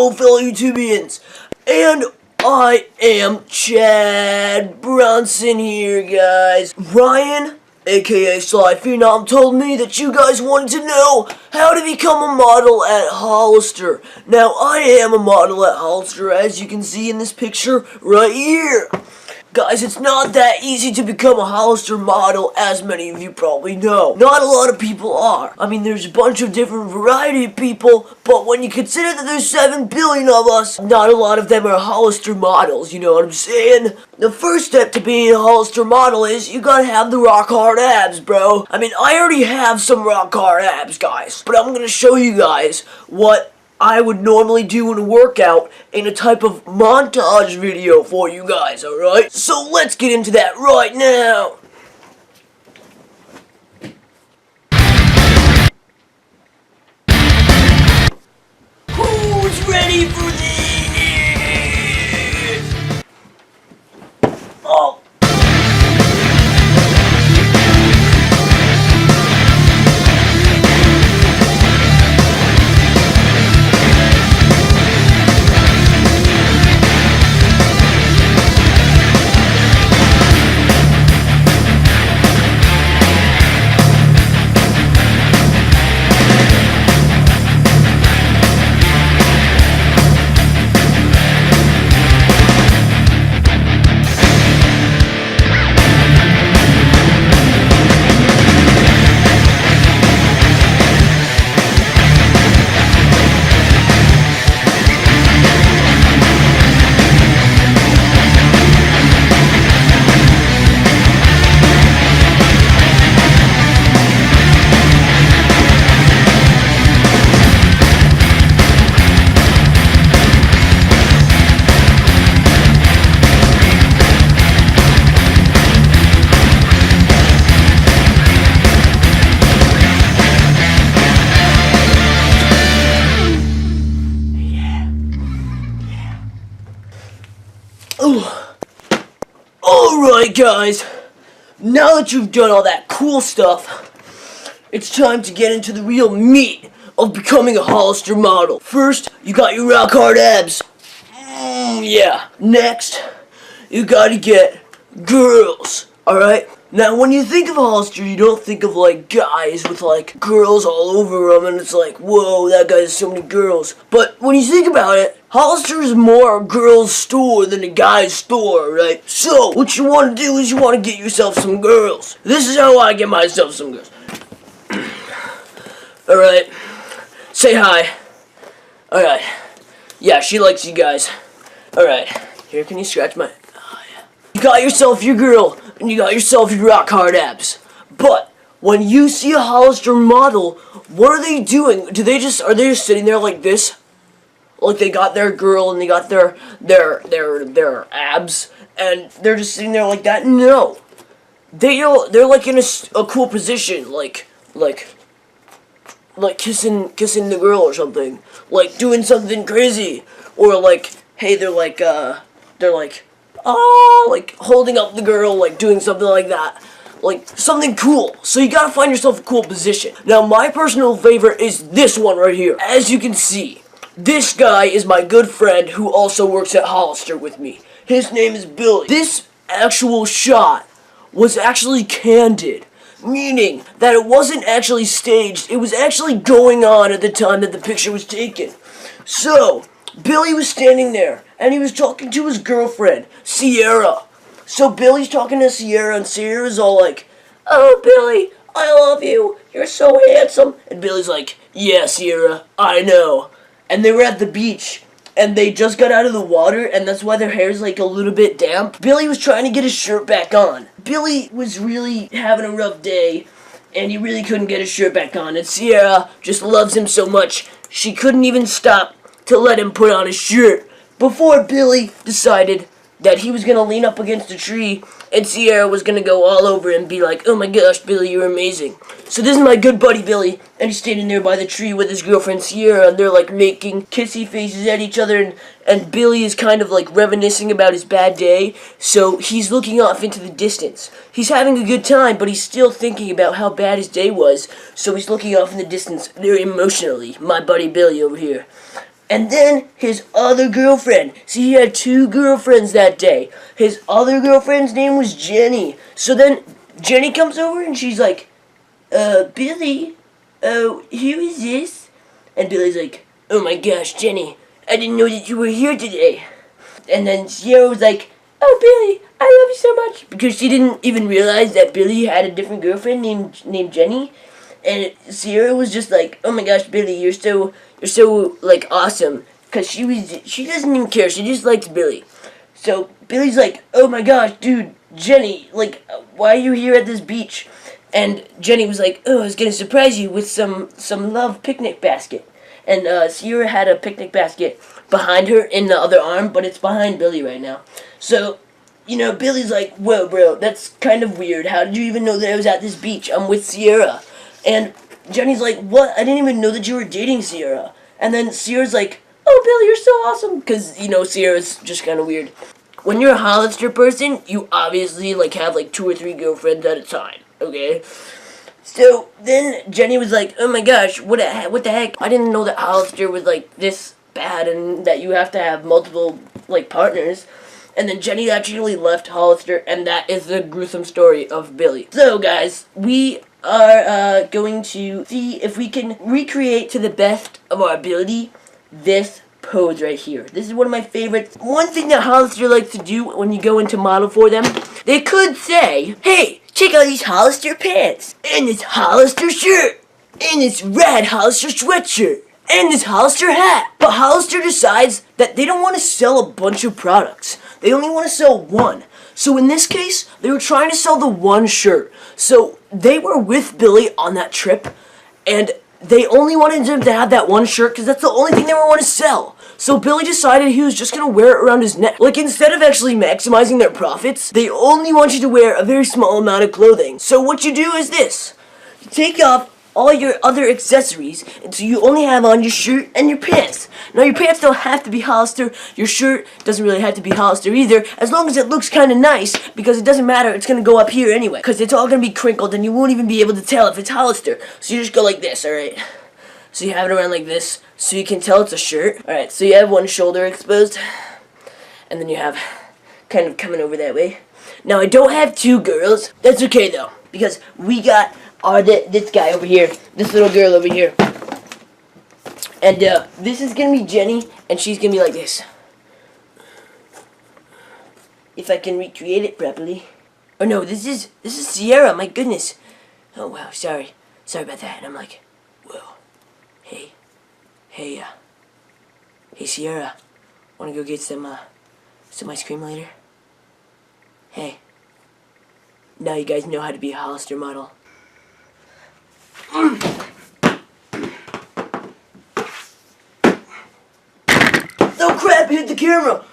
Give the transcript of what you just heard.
Hello, fellow YouTubians, and I am Chad Bronson here, guys. Ryan, aka Sly Phenom, told me that you guys wanted to know how to become a model at Hollister. Now, I am a model at Hollister, as you can see in this picture right here. Guys, it's not that easy to become a Hollister model, as many of you probably know. Not a lot of people are. I mean, there's a bunch of different variety of people, but when you consider that there's 7 billion of us, not a lot of them are Hollister models, you know what I'm saying? The first step to being a Hollister model is you gotta have the rock hard abs, bro. I mean, I already have some rock hard abs, guys, but I'm gonna show you guys what I would normally do in a workout in a type of montage video for you guys, alright? So let's get into that right now! Who's ready for this? Oh! Alright guys, now that you've done all that cool stuff, it's time to get into the real meat of becoming a Hollister model. First, you got your rock hard abs. Yeah. Next, you gotta get girls, alright? Now when you think of Hollister, you don't think of like guys with like girls all over them and it's like, whoa, that guy has so many girls. But when you think about it, Hollister is more a girl's store than a guy's store, right? So, what you want to do is you want to get yourself some girls. This is how I get myself some girls. Alright. Say hi. Alright. Yeah, she likes you guys. Alright. Here, can you scratch my... Oh, yeah. You got yourself your girl, and you got yourself your rock hard abs. But, when you see a Hollister model, what are they doing? Are they just sitting there like this? Like they got their girl and they got their abs and they're just sitting there like that? No, they're like in a cool position, like kissing the girl or something, like doing something crazy, or like hey they're like oh, like holding up the girl, like doing something like that. Like, something cool. So you gotta find yourself a cool position. Now, my personal favorite is this one right here. As you can see, this guy is my good friend who also works at Hollister with me. His name is Billy. This actual shot was actually candid, meaning that it wasn't actually staged. It was actually going on at the time that the picture was taken. So, Billy was standing there, and he was talking to his girlfriend, Sierra. So Billy's talking to Sierra, and Sierra's all like, "Oh, Billy, I love you. You're so handsome." And Billy's like, "Yeah, Sierra, I know." And they were at the beach, and they just got out of the water, and that's why their hair's like a little bit damp. Billy was trying to get his shirt back on. Billy was really having a rough day, and he really couldn't get his shirt back on. And Sierra just loves him so much, she couldn't even stop to let him put on his shirt before Billy decided that he was going to lean up against a tree and Sierra was going to go all over him and be like, "Oh my gosh, Billy, you're amazing." So this is my good buddy Billy, and he's standing there by the tree with his girlfriend Sierra, and they're like making kissy faces at each other, and Billy is kind of like reminiscing about his bad day, so he's looking off into the distance. He's having a good time, but he's still thinking about how bad his day was, so he's looking off in the distance very emotionally, my buddy Billy over here. And then his other girlfriend. See, he had 2 girlfriends that day. His other girlfriend's name was Jenny. So then Jenny comes over and she's like, Billy, who is this? And Billy's like, oh my gosh, Jenny, I didn't know that you were here today. And then Sierra was like, oh Billy, I love you so much. Because she didn't even realize that Billy had a different girlfriend named Jenny. And Sierra was just like, oh my gosh, Billy, you're so like awesome. Because she doesn't even care, she just likes Billy. So Billy's like, oh my gosh, dude, Jenny, like, why are you here at this beach? And Jenny was like, oh, I was gonna surprise you with some love picnic basket. And Sierra had a picnic basket behind her in the other arm, but it's behind Billy right now. So, you know, Billy's like, whoa, bro, that's kind of weird. How did you even know that I was at this beach? I'm with Sierra. And Jenny's like, what? I didn't even know that you were dating Sierra. And then Sierra's like, oh, Billy, you're so awesome. Because, you know, Sierra's just kind of weird. When you're a Hollister person, you obviously, like, have, like, 2 or 3 girlfriends at a time, okay? So, then Jenny was like, oh my gosh, what the heck? I didn't know that Hollister was, like, this bad and that you have to have multiple, like, partners. And then Jenny actually left Hollister, and that is the gruesome story of Billy. So, guys, we are going to see if we can recreate to the best of our ability this pose right here. This is one of my favorites. One thing that Hollister likes to do when you go into model for them, they could say, hey, check out these Hollister pants, and this Hollister shirt, and this rad Hollister sweatshirt, and this Hollister hat. But Hollister decides that they don't want to sell a bunch of products. They only want to sell one. So in this case, they were trying to sell the one shirt. So they were with Billy on that trip, and they only wanted him to have that one shirt because that's the only thing they were want to sell. So Billy decided he was just going to wear it around his neck. Like, instead of actually maximizing their profits, they only want you to wear a very small amount of clothing. So what you do is this. You take off all your other accessories until you only have on your shirt and your pants. Now, your pants don't have to be Hollister. Your shirt doesn't really have to be Hollister either, as long as it looks kind of nice, because it doesn't matter, it's going to go up here anyway, because it's all going to be crinkled and you won't even be able to tell if it's Hollister. So you just go like this, alright? So you have it around like this, so you can tell it's a shirt. Alright, so you have one shoulder exposed, and then you have kind of coming over that way. Now, I don't have 2 girls. That's okay, though, because we got this guy over here, this little girl over here. And this is gonna be Jenny, and she's gonna be like this. If I can recreate it properly. Oh no, this is Sierra, my goodness. Oh wow, sorry about that. And I'm like, whoa, hey Sierra, wanna go get some ice cream later? Hey, now you guys know how to be a Hollister model. Oh crap, hit the camera!